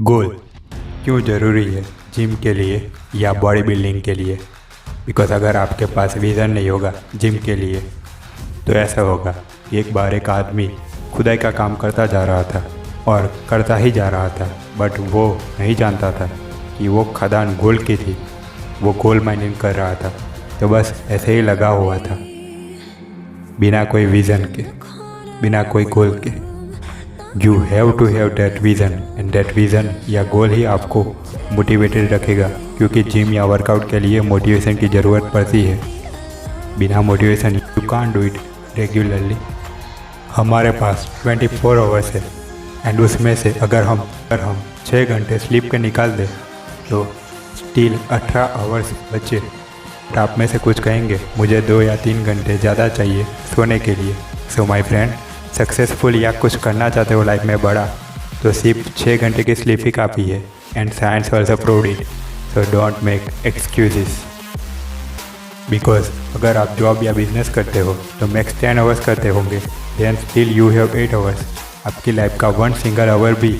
गोल क्यों ज़रूरी है जिम के लिए या बॉडी बिल्डिंग के लिए। बिकॉज अगर आपके पास विज़न नहीं होगा जिम के लिए तो ऐसा होगा कि एक बार एक आदमी खुदाई का काम करता जा रहा था और करता ही जा रहा था, बट वो नहीं जानता था कि वो खदान गोल्ड की थी। वो गोल्ड माइनिंग कर रहा था तो बस ऐसे ही लगा हुआ था, बिना कोई विज़न के, बिना कोई गोल के। You have to have that vision and that vision या गोल ही आपको मोटिवेटेड रखेगा, क्योंकि जिम या वर्कआउट के लिए मोटिवेशन की ज़रूरत पड़ती है। बिना motivation you can't do it regularly. हमारे पास 24 आवर्स है एंड उसमें से अगर हम 6 घंटे स्लीप के निकाल दें तो स्टिल 18 आवर्स बचे। और आप में से कुछ कहेंगे मुझे 2 या 3 घंटे ज़्यादा चाहिए सोने के लिए। सो माय फ्रेंड, सक्सेसफुल या कुछ करना चाहते हो लाइफ में बड़ा, तो सिर्फ 6 घंटे की स्लीप ही काफ़ी है and science also proved it. So don't make excuses. Because अगर आप जॉब या बिजनेस करते हो तो मैक्स 10 आवर्स करते होंगे, then still you have 8 hours. आपकी लाइफ का 1 सिंगल आवर भी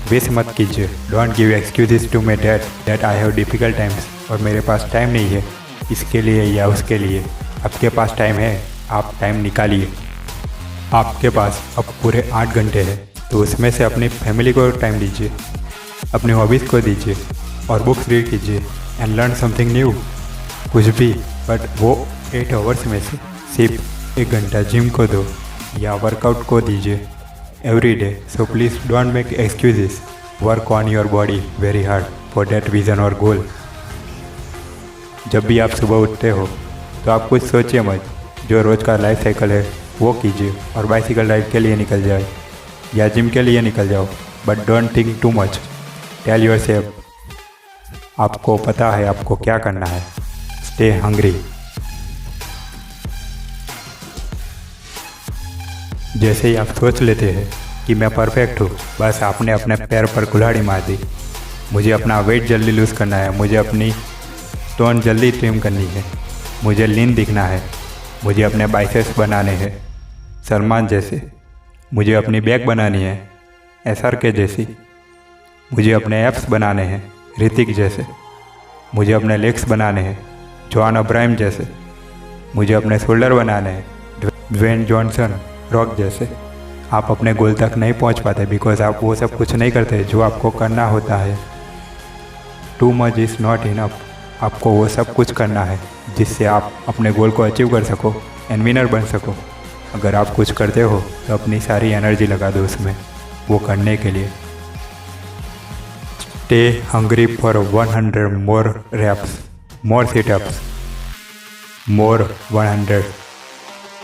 वेस्ट मत कीजिए। Don't give excuses to my that I have difficult times, और मेरे पास टाइम नहीं है इसके लिए या उसके लिए। आपके पास टाइम है, आप टाइम निकालिए। आपके पास अब पूरे 8 घंटे हैं तो उसमें से अपनी फैमिली को टाइम दीजिए, अपनी हॉबीज़ को दीजिए और बुक्स रीड कीजिए एंड लर्न समथिंग न्यू। कुछ भी, बट वो 8 आवर्स में से सिर्फ 1 घंटा जिम को दो या वर्कआउट को दीजिए every day. So please don't make excuses. Work on your body very hard for that vision और गोल। जब भी आप सुबह उठते हो तो आप कुछ सोचिए मत, जो रोज़ का लाइफ साइकिल है वो कीजिए और बाइसिकल राइड के लिए निकल जाए या जिम के लिए निकल जाओ, but don't think too much. Tell yourself, आपको पता है आपको क्या करना है। Stay hungry. जैसे ही आप सोच लेते हैं कि मैं परफेक्ट हूँ, बस आपने अपने पैर पर कुल्हाड़ी मार दी। मुझे अपना वेट जल्दी लूज़ करना है, मुझे अपनी स्टोन जल्दी ट्रिम करनी है, मुझे लीन दिखना है, मुझे अपने बाइसेप्स बनाने हैं सलमान जैसे, मुझे अपनी बैक बनानी है SR के जैसी, मुझे अपने एप्स बनाने हैं ऋतिक जैसे, मुझे अपने लेग्स बनाने हैं जॉन अब्राहम जैसे, मुझे अपने शोल्डर बनाने हैं ड्वेन जॉनसन रॉक जैसे। आप अपने गोल तक नहीं पहुंच पाते बिकॉज आप वो सब कुछ नहीं करते जो आपको करना होता है। Too much is not enough. आपको वो सब कुछ करना है जिससे आप अपने गोल को अचीव कर सको एंड विनर बन सको। अगर आप कुछ करते हो तो अपनी सारी एनर्जी लगा दो उसमें, वो करने के लिए। Stay hungry for 100 more reps, more sit-ups, more 100,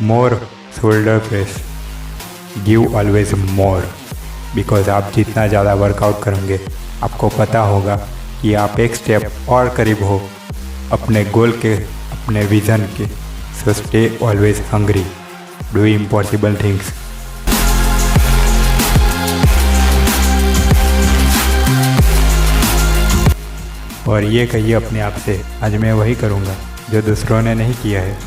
more shoulder press. Give always more. Because आप जितना ज़्यादा वर्कआउट करेंगे आपको पता होगा कि आप एक स्टेप और करीब हो अपने गोल के, अपने विज़न के। So stay always hungry, do impossible things. और ये कहिए अपने आप से, आज मैं वही करूँगा जो दूसरों ने नहीं किया है,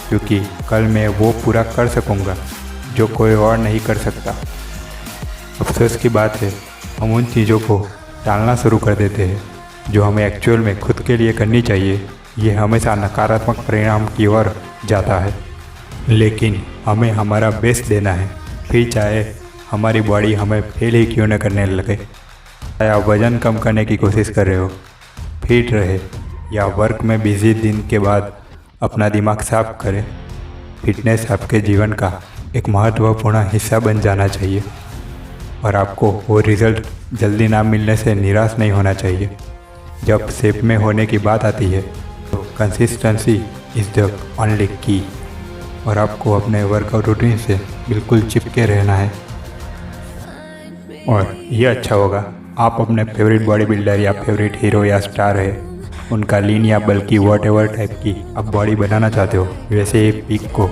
क्योंकि कल मैं वो पूरा कर सकूँगा जो कोई और नहीं कर सकता। अफसोस की बात है हम उन चीज़ों को टालना शुरू कर देते हैं जो हमें एक्चुअल में खुद के लिए करनी चाहिए। ये हमेशा नकारात्मक परिणाम की ओर जाता है, लेकिन हमें हमारा बेस्ट देना है, फिर चाहे हमारी बॉडी हमें फेल ही क्यों न करने लगे। चाहे आप वज़न कम करने की कोशिश कर रहे हो, फिट रहे, या वर्क में बिजी दिन के बाद अपना दिमाग साफ करें, फिटनेस आपके जीवन का एक महत्वपूर्ण हिस्सा बन जाना चाहिए। और आपको वो रिज़ल्ट जल्दी ना मिलने से निराश नहीं होना चाहिए। जब शेप में होने की बात आती है तो कंसिस्टेंसी इज़ द ओनली की। और आपको अपने वर्कआउट रूटीन से बिल्कुल चिपके रहना है। और ये अच्छा होगा आप अपने फेवरेट बॉडी बिल्डर या फेवरेट हीरो या स्टार है उनका लीन या बल्कि वॉटएवर टाइप की आप बॉडी बनाना चाहते हो, वैसे एक पिक को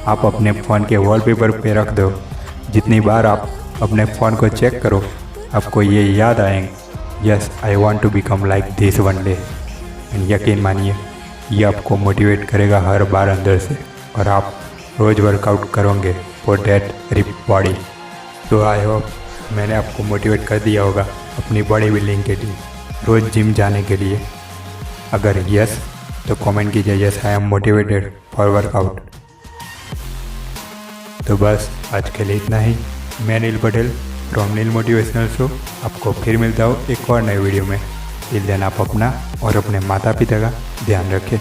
आप अपने फ़ोन के वॉलपेपर पे रख दो। जितनी बार आप अपने फ़ोन को चेक करो आपको ये याद आएंगे, yes I want to become like this one day. And यकीन मानिए ये आपको मोटिवेट करेगा हर बार अंदर से, और आप रोज़ वर्कआउट करोगे फॉर दैट रिप बॉडी। तो आई होप मैंने आपको मोटिवेट कर दिया होगा अपनी बॉडी बिल्डिंग के लिए, रोज़ जिम जाने के लिए। अगर यस तो कमेंट कीजिए yes I am motivated for workout. तो बस आज के लिए इतना ही। मैं Neel Patel from Neel motivational show आपको फिर मिलता हूँ एक और नए वीडियो में। टिल देन आप अपना और अपने माता पिता का ध्यान रखें।